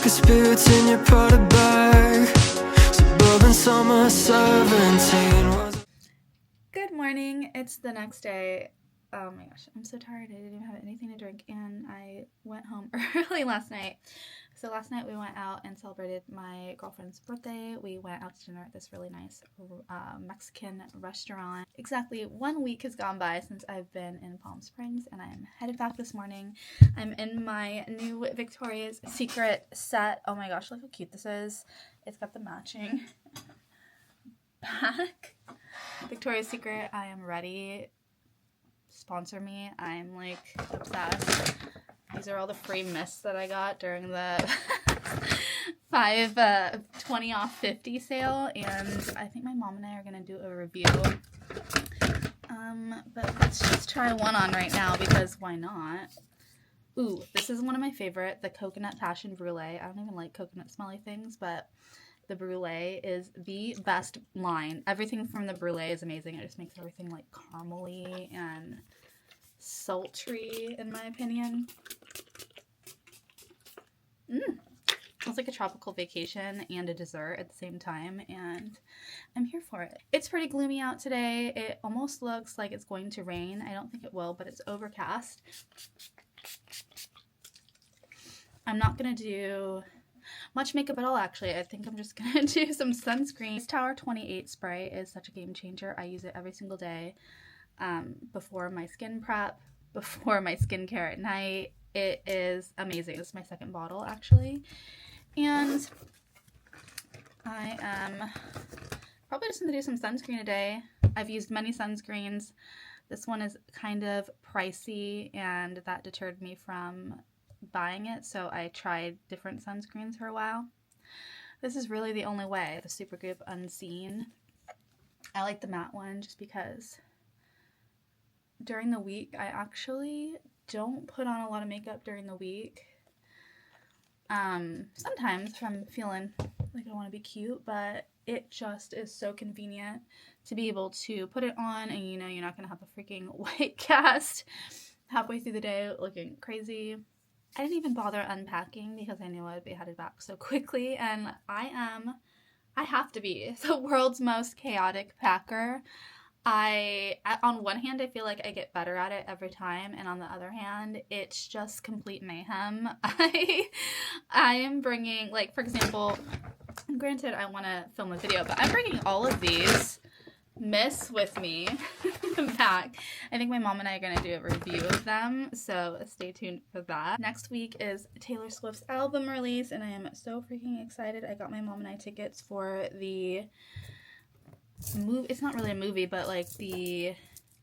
Marcus boots in your Prada bag. Suburban summer 17. Good morning. It's the next day. Oh my gosh, I'm so tired. I didn't even have anything to drink, and I went home early last night. So last night we went out and celebrated my girlfriend's birthday. We went out to dinner at this really nice Mexican restaurant. Exactly 1 week has gone by since I've been in Palm Springs, and I'm headed back this morning. I'm in my new Victoria's Secret set. Oh my gosh, look how cute this is. It's got the matching back. Victoria's Secret, I am ready. Sponsor me. I'm like obsessed. These are all the free mists that I got during the 20 off 50 sale, and I think my mom and I are gonna do a review. But let's just try one on right now because why not? Ooh, this is one of my favorite, the Coconut Passion Brulee. I don't even like coconut smelly things, but the Brulee is the best line. Everything from the Brulee is amazing. It just makes everything like caramely and sultry, in my opinion. It's like a tropical vacation and a dessert at the same time, and I'm here for it. It's pretty gloomy out today. It almost looks like it's going to rain. I don't think it will, but it's overcast. I'm not going to do much makeup at all, actually. I think I'm just going to do some sunscreen. This Tower 28 spray is such a game changer. I use it every single day before my skin prep, before my skincare at night. It is amazing. This is my second bottle, actually. And I am probably just going to do some sunscreen today. I've used many sunscreens. This one is kind of pricey, and that deterred me from buying it, so I tried different sunscreens for a while. This is really the only way, the Supergoop Unseen. I like the matte one just because during the week I actually don't put on a lot of makeup during the week. Sometimes if I'm feeling like I want to be cute, but it just is so convenient to be able to put it on and you know you're not going to have a freaking white cast halfway through the day looking crazy. I didn't even bother unpacking because I knew I'd be headed back so quickly, and I have to be the world's most chaotic packer. On one hand, I feel like I get better at it every time, and on the other hand, it's just complete mayhem. I am bringing, like, for example, granted I want to film a video, but I'm bringing all of these mists with me back. I think my mom and I are going to do a review of them, so stay tuned for that. Next week is Taylor Swift's album release, and I am so freaking excited. I got my mom and I tickets for the movie. It's not really a movie, but like the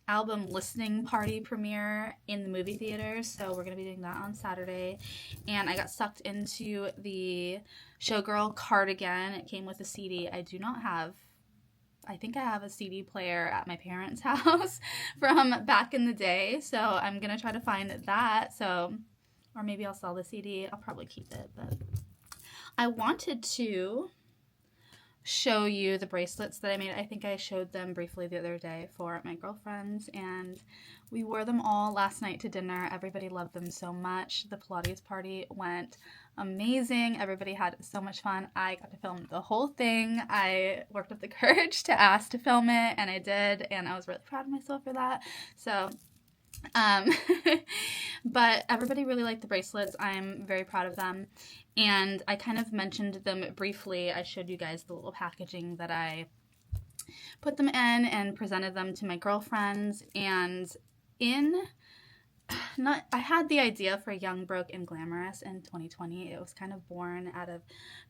album listening party premiere in the movie theaters, so we're going to be doing that on Saturday. And I got sucked into the Showgirl cardigan. It came with a CD. I think I have a CD player at my parents' house from back in the day, so I'm going to try to find that. So, or maybe I'll sell the CD. I'll probably keep it, but I wanted to show you the bracelets that I made. I think I showed them briefly the other day for my girlfriends, and we wore them all last night to dinner. Everybody loved them so much. The Pilates party went amazing. Everybody had so much fun. I got to film the whole thing. I worked up the courage to ask to film it, and I did, and I was really proud of myself for that. So but everybody really liked the bracelets. I'm very proud of them, and I kind of mentioned them briefly. I showed you guys the little packaging that I put them in and presented them to my girlfriends. And I had the idea for Young, Broke, and Glamorous in 2020. It was kind of born out of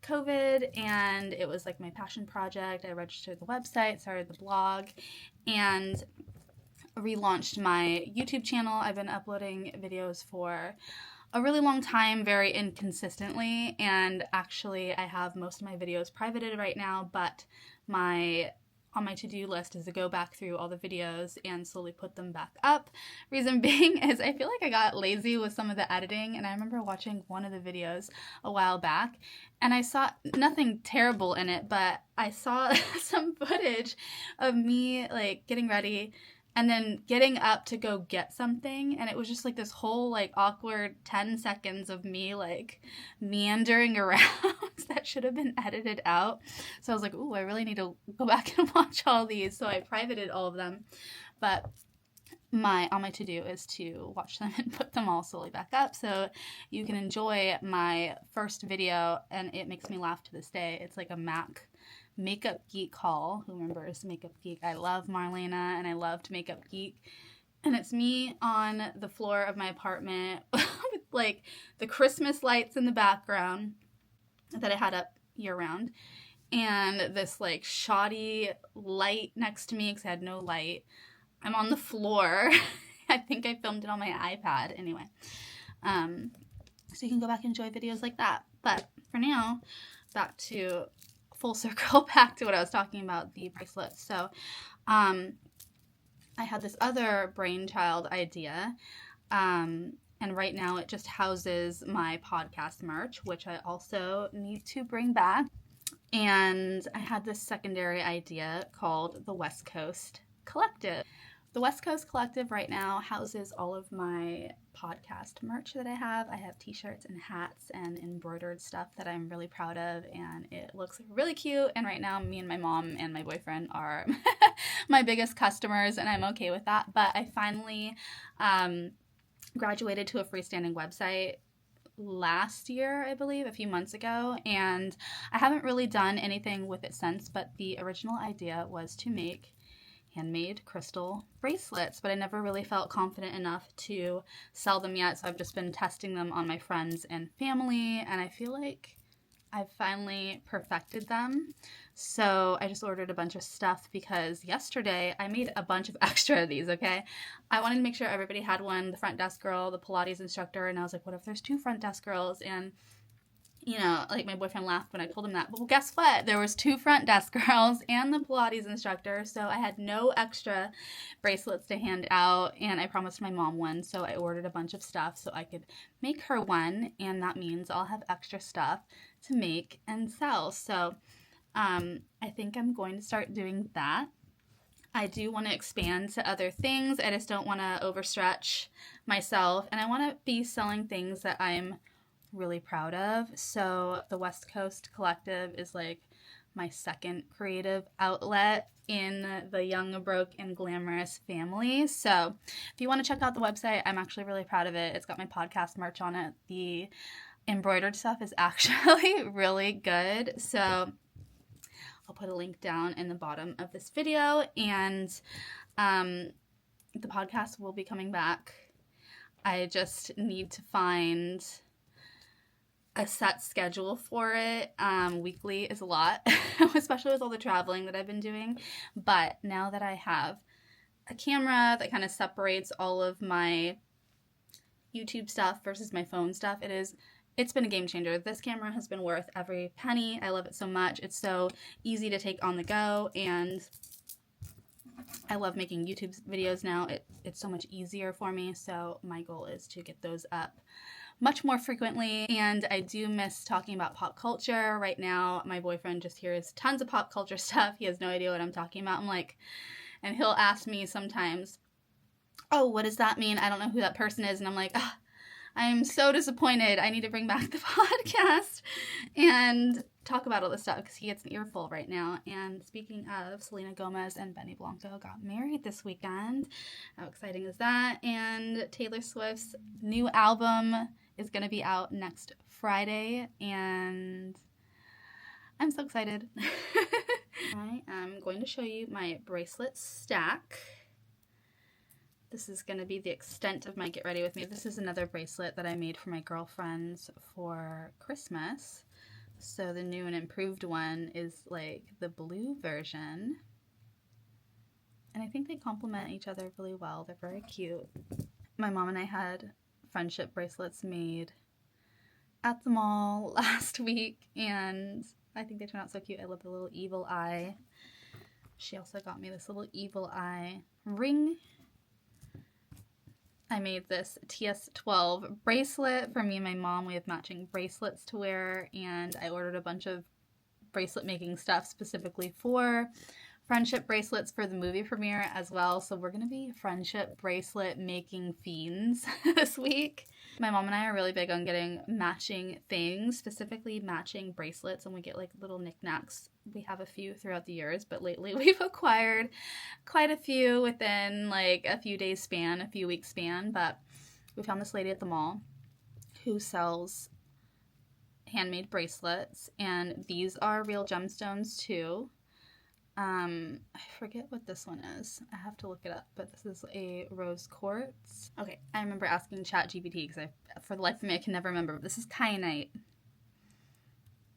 COVID, and it was like my passion project. I registered the website, started the blog, and relaunched my YouTube channel. I've been uploading videos for a really long time, very inconsistently, and actually I have most of my videos privated right now, but on my to-do list is to go back through all the videos and slowly put them back up. Reason being is I feel like I got lazy with some of the editing, and I remember watching one of the videos a while back, and I saw nothing terrible in it, but I saw some footage of me like getting ready and then getting up to go get something, and it was just like this whole like awkward 10 seconds of me like meandering around that should have been edited out. So I was like, ooh, I really need to go back and watch all these. So I privated all of them, but on my to-do is to watch them and put them all slowly back up so you can enjoy my first video, and it makes me laugh to this day. It's like a Makeup Geek haul. Who remembers Makeup Geek? I love Marlena and I loved Makeup Geek. And it's me on the floor of my apartment with like the Christmas lights in the background that I had up year round, and this like shoddy light next to me because I had no light. I'm on the floor. I think I filmed it on my iPad. Anyway, so you can go back and enjoy videos like that. But for now, back to full circle, back to what I was talking about, the bracelets. So I had this other brainchild idea, and right now it just houses my podcast merch, which I also need to bring back. And I had this secondary idea called the West Coast Collective. The West Coast Collective right now houses all of my podcast merch that I have. I have t-shirts and hats and embroidered stuff that I'm really proud of, and it looks really cute. And right now me and my mom and my boyfriend are my biggest customers, and I'm okay with that. But I finally graduated to a freestanding website last year, I believe, a few months ago, and I haven't really done anything with it since, but the original idea was to make handmade crystal bracelets, but I never really felt confident enough to sell them yet, so I've just been testing them on my friends and family, and I feel like I've finally perfected them. So I just ordered a bunch of stuff because yesterday I made a bunch of extra of these, okay? I wanted to make sure everybody had one, the front desk girl, the Pilates instructor, and I was like, what if there's 2 front desk girls? And you know, like my boyfriend laughed when I told him that. But well, guess what? There was 2 front desk girls and the Pilates instructor, so I had no extra bracelets to hand out, and I promised my mom one, so I ordered a bunch of stuff so I could make her one, and that means I'll have extra stuff to make and sell. So I think I'm going to start doing that. I do want to expand to other things. I just don't want to overstretch myself, and I want to be selling things that I'm really proud of. So the West Coast Collective is like my second creative outlet in the Young, Broke, and Glamorous family. So if you want to check out the website, I'm actually really proud of it. It's got my podcast merch on it. The embroidered stuff is actually really good. So I'll put a link down in the bottom of this video, and the podcast will be coming back. I just need to find a set schedule for it. Weekly is a lot, especially with all the traveling that I've been doing. But now that I have a camera that kind of separates all of my YouTube stuff versus my phone stuff, it's been a game changer. This camera has been worth every penny. I love it so much. It's so easy to take on the go, and I love making YouTube videos now. It's so much easier for me, so my goal is to get those up much more frequently. And I do miss talking about pop culture. Right now, my boyfriend just hears tons of pop culture stuff. He has no idea what I'm talking about. And he'll ask me sometimes, oh, what does that mean? I don't know who that person is. And I'm like, I'm so disappointed. I need to bring back the podcast and talk about all this stuff because he gets an earful right now. And speaking of, Selena Gomez and Benny Blanco got married this weekend. How exciting is that? And Taylor Swift's new album is going to be out next Friday, and I'm so excited. I am going to show you my bracelet stack. This is going to be the extent of my Get Ready With Me. This is another bracelet that I made for my girlfriends for Christmas. So the new and improved one is like the blue version. And I think they complement each other really well. They're very cute. My mom and I had friendship bracelets made at the mall last week, and I think they turned out so cute. I love the little evil eye. She also got me this little evil eye ring. I made this TS12 bracelet for me and my mom. We have matching bracelets to wear, and I ordered a bunch of bracelet making stuff specifically for friendship bracelets for the movie premiere as well. So we're going to be friendship bracelet making fiends this week. My mom and I are really big on getting matching things, specifically matching bracelets, and we get like little knickknacks. We have a few throughout the years, but lately we've acquired quite a few within like a few days span, a few weeks span. But we found this lady at the mall who sells handmade bracelets, and these are real gemstones too. I forget what this one is. I have to look it up, but this is a rose quartz. Okay, I remember asking ChatGPT because for the life of me, I can never remember. But this is kyanite.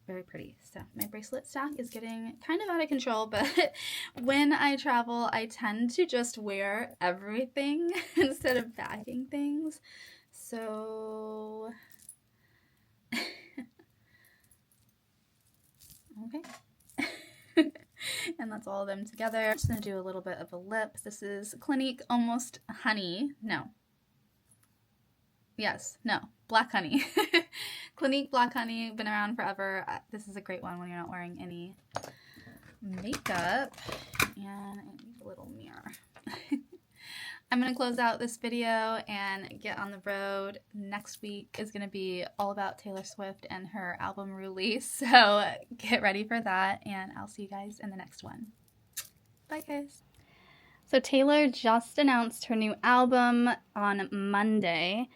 Very pretty stuff. My bracelet stack is getting kind of out of control, but when I travel, I tend to just wear everything instead of bagging things. So, okay. And that's all of them together. I'm just going to do a little bit of a lip. This is Clinique Almost Honey. No. Yes. No. Black Honey. Clinique Black Honey. Been around forever. This is a great one when you're not wearing any makeup. And I need a little mirror. I'm going to close out this video and get on the road. Next week is going to be all about Taylor Swift and her album release. So get ready for that, and I'll see you guys in the next one. Bye, guys. So Taylor just announced her new album on Monday,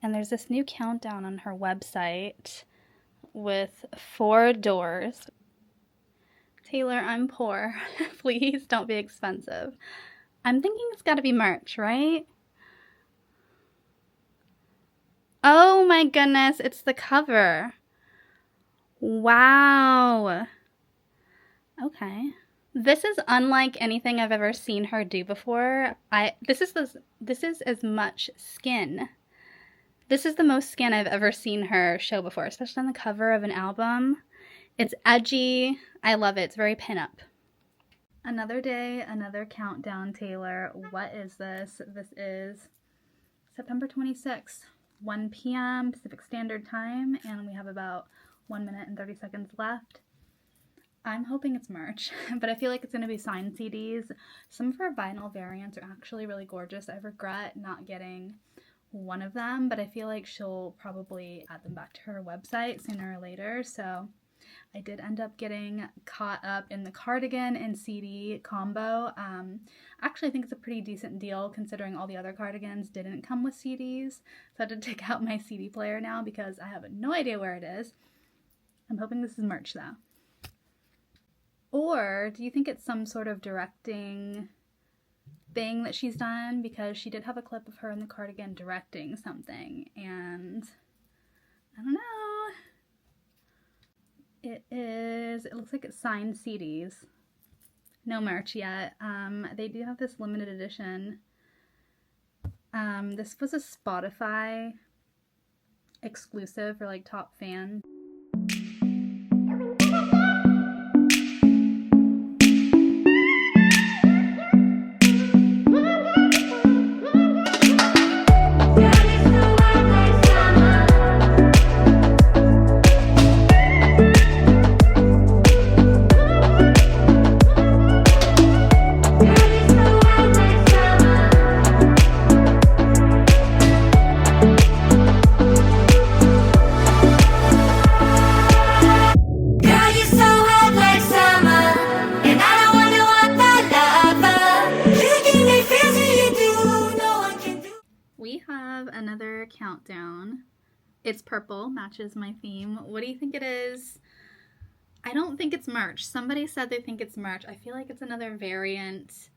and there's this new countdown on her website with 4 doors. Taylor, I'm poor. Please don't be expensive. I'm thinking it's got to be merch, right? Oh my goodness, it's the cover. Wow. Okay. This is unlike anything I've ever seen her do before. This is as much skin. This is the most skin I've ever seen her show before, especially on the cover of an album. It's edgy. I love it. It's very pinup. Another day, another countdown, Taylor. What is this? This is September 26th, 1 p.m. Pacific Standard Time, and we have about 1 minute and 30 seconds left. I'm hoping it's merch, but I feel like it's going to be signed CDs. Some of her vinyl variants are actually really gorgeous. I regret not getting one of them, but I feel like she'll probably add them back to her website sooner or later, so I did end up getting caught up in the cardigan and CD combo. Actually, I think it's a pretty decent deal considering all the other cardigans didn't come with CDs. So I had to take out my CD player now because I have no idea where it is. I'm hoping this is merch though. Or do you think it's some sort of directing thing that she's done? Because she did have a clip of her in the cardigan directing something, and I don't know. It looks like it's signed CDs. No merch yet. They do have this limited edition. This was a Spotify exclusive for like top fan. Another countdown. It's purple, matches my theme. What do you think it is? I don't think it's merch. Somebody said they think it's merch. I feel like it's another variant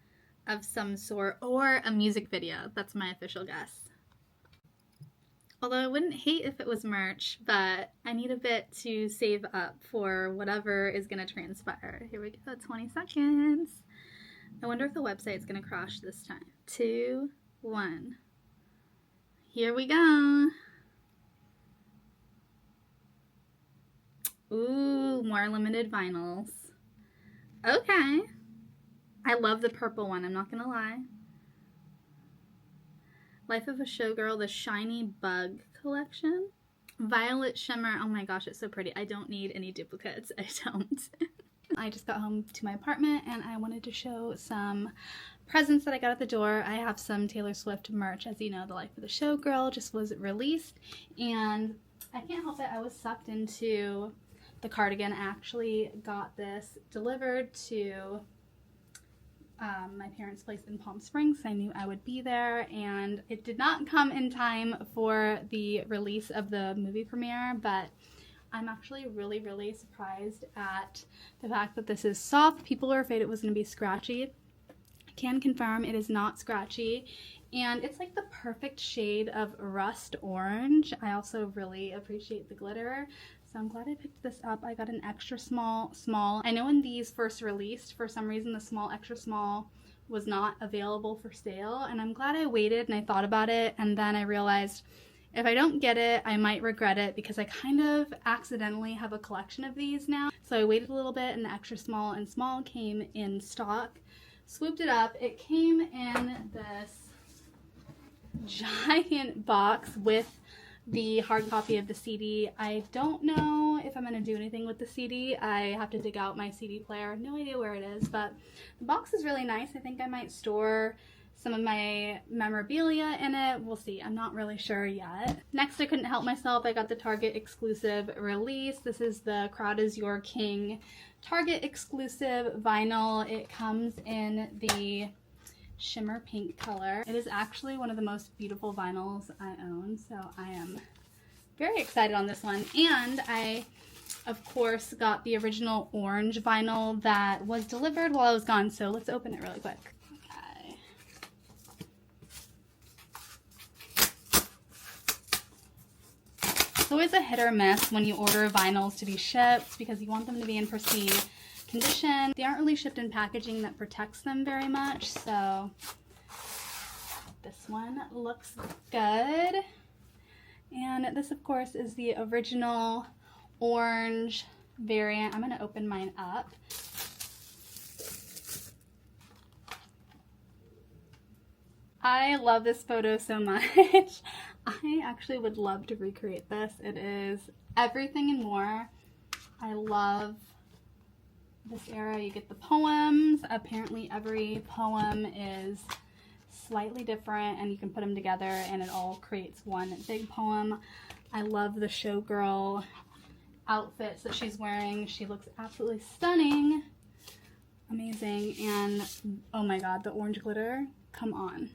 of some sort, or a music video. That's my official guess. Although I wouldn't hate if it was merch, but I need a bit to save up for whatever is going to transpire. Here we go, 20 seconds. I wonder if the website's going to crash this time. 2, 1. Here we go. Ooh, more limited vinyls. Okay. I love the purple one, I'm not gonna lie. Life of a Showgirl, the Shiny Bug collection. Violet Shimmer, oh my gosh, it's so pretty. I don't need any duplicates, I don't. I just got home to my apartment and I wanted to show some presents that I got at the door. I have some Taylor Swift merch. As you know, The Life of the Showgirl just was released, and I can't help it, I was sucked into the cardigan. I actually got this delivered to my parents' place in Palm Springs. I knew I would be there, and it did not come in time for the release of the movie premiere, but I'm actually really surprised at the fact that this is soft. People were afraid it was going to be scratchy. I can confirm it is not scratchy, and it's like the perfect shade of rust orange. I also really appreciate the glitter, so I'm glad I picked this up. I got an extra small. I know when these first released, for some reason the small extra small was not available for sale, and I'm glad I waited and I thought about it, and then I realized if I don't get it, I might regret it because I kind of accidentally have a collection of these now. So I waited a little bit, and the extra small and small came in stock. Swooped it up. It came in this giant box with the hard copy of the CD. I don't know if I'm going to do anything with the CD. I have to dig out my CD player. No idea where it is, but the box is really nice. I think I might store some of my memorabilia in it. We'll see. I'm not really sure yet. Next, I couldn't help myself. I got the Target exclusive release. This is the Crowd Is Your King Target exclusive vinyl. It comes in the shimmer pink color. It is actually one of the most beautiful vinyls I own, so I am very excited on this one. And I, of course, got the original orange vinyl that was delivered while I was gone, so let's open it really quick. Okay. It's always a hit or miss when you order vinyls to be shipped because you want them to be in pristine condition. They aren't really shipped in packaging that protects them very much, so this one looks good. And this, of course, is the original orange variant. I'm going to open mine up. I love this photo so much. I actually would love to recreate this. It is everything and more. I love this era. You get the poems. Apparently every poem is slightly different and you can put them together and it all creates one big poem. I love the Showgirl outfits that she's wearing. She looks absolutely stunning. Amazing. And oh my god, the orange glitter. Come on.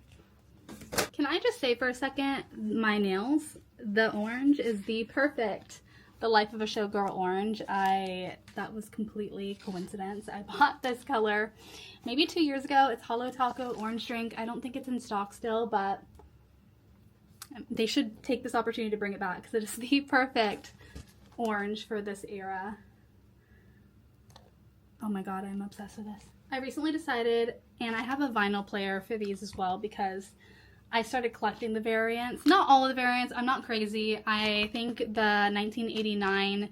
Can I just say for a second, my nails, the orange is the perfect The Life of a Showgirl orange. That was completely coincidence. I bought this color maybe 2 years ago. It's Hollow Taco Orange Drink. I don't think it's in stock still, but they should take this opportunity to bring it back because it is the perfect orange for this era. Oh my god, I'm obsessed with this. I recently decided, and I have a vinyl player for these as well because I started collecting the variants. Not all of the variants. I'm not crazy. I think the 1989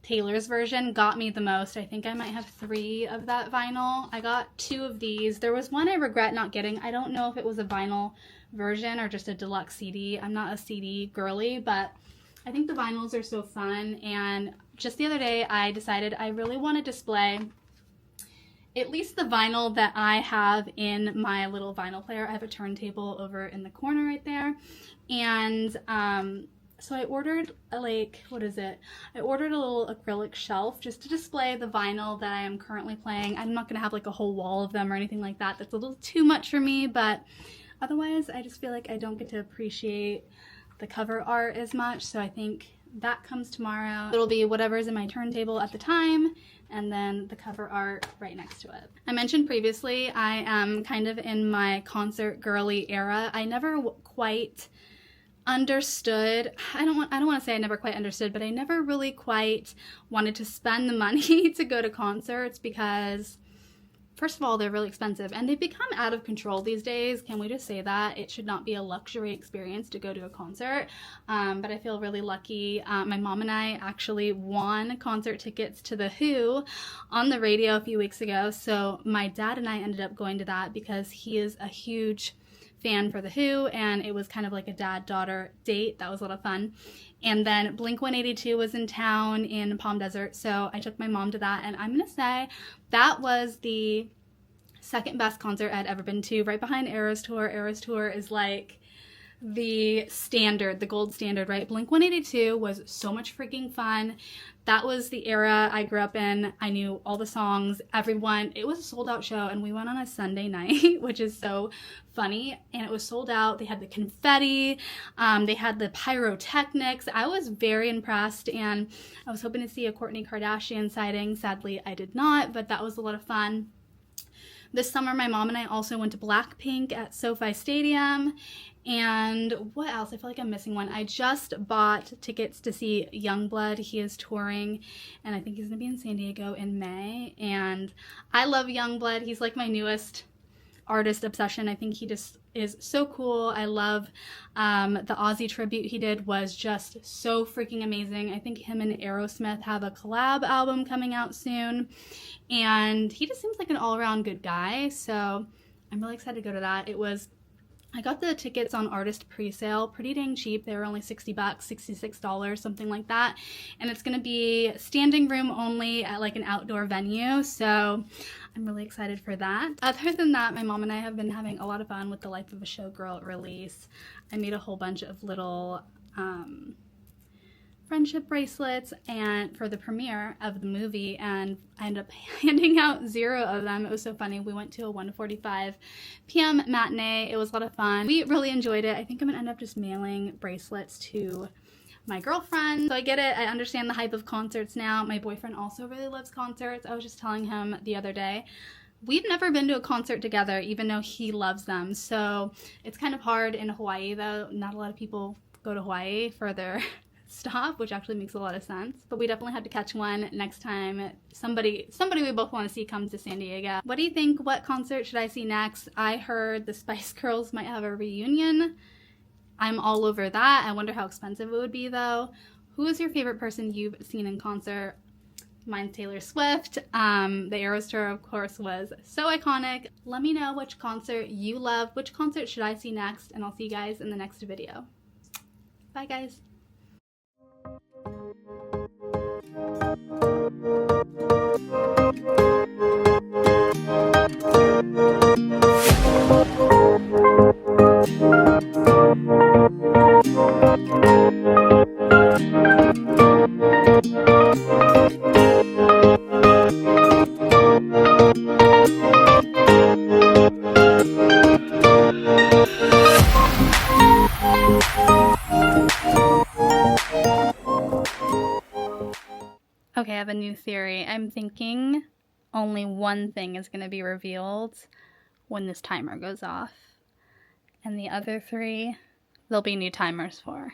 Taylor's version got me the most. I think I might have 3 of that vinyl. I got 2 of these. There was one I regret not getting. I don't know if it was a vinyl version or just a deluxe CD. I'm not a CD girly, but I think the vinyls are so fun. And just the other day, I decided I really want to display at least the vinyl that I have in my little vinyl player. I have a turntable over in the corner right there. And so I ordered I ordered a little acrylic shelf just to display the vinyl that I am currently playing. I'm not gonna have like a whole wall of them or anything like that. That's a little too much for me, but otherwise I just feel like I don't get to appreciate the cover art as much. So I think that comes tomorrow. It'll be whatever's in my turntable at the time, and then the cover art right next to it. I mentioned previously I am kind of in my concert girly era. I never quite understood, I don't want to say I never quite understood, but I never really quite wanted to spend the money to go to concerts because first of all, they're really expensive and they've become out of control these days. Can we just say that? It should not be a luxury experience to go to a concert. But I feel really lucky. My mom and I actually won concert tickets to The Who on the radio a few weeks ago. So my dad and I ended up going to that because he is a huge fan for The Who, and it was kind of like a dad-daughter date. That was a lot of fun. And then Blink-182 was in town in Palm Desert, so I took my mom to that, and I'm gonna say that was the second best concert I'd ever been to, right behind Eras Tour. Eras Tour is like the standard, the gold standard, right? Blink-182 was so much freaking fun. That was the era I grew up in. I knew all the songs, everyone. It was a sold out show, and we went on a Sunday night, which is so funny, and it was sold out. They had the confetti, they had the pyrotechnics. I was very impressed, and I was hoping to see a Kourtney Kardashian sighting. Sadly, I did not, but that was a lot of fun. This summer, my mom and I also went to Blackpink at SoFi Stadium. And what else? I feel like I'm missing one. I just bought tickets to see Youngblood. He is touring, and I think he's going to be in San Diego in May. And I love Youngblood. He's like my newest artist obsession. I think he just is so cool. I love the Aussie tribute he did was just so freaking amazing. I think him and Aerosmith have a collab album coming out soon, and he just seems like an all-around good guy, so I'm really excited to go to that. I got the tickets on artist pre-sale pretty dang cheap. They were only $60, $66, something like that. And it's gonna be standing room only at like an outdoor venue. So I'm really excited for that. Other than that, my mom and I have been having a lot of fun with the Life of a Showgirl release. I made a whole bunch of little friendship bracelets and for the premiere of the movie, and I ended up handing out 0 of them. It was so funny. We went to a 1:45 p.m. matinee. It was a lot of fun. We really enjoyed it. I think I'm gonna end up just mailing bracelets to my girlfriend. So I get it. I understand the hype of concerts now. My boyfriend also really loves concerts. I was just telling him the other day, we've never been to a concert together, even though he loves them. So it's kind of hard in Hawaii, though. Not a lot of people go to Hawaii for their stop, which actually makes a lot of sense. But we definitely had to catch one next time somebody we both want to see comes to San Diego. What do you think? What concert should I see next? I heard the Spice Girls might have a reunion. I'm all over that. I wonder how expensive it would be, though. Who is your favorite person you've seen in concert? Mine's Taylor Swift. The Eras Tour, of course, was so iconic. Let me know which concert you love. Which concert should I see next? And I'll see you guys in the next video. Bye, guys. Okay, I have a new theory. I'm thinking only one thing is going to be revealed when this timer goes off. And the other 3, there'll be new timers for.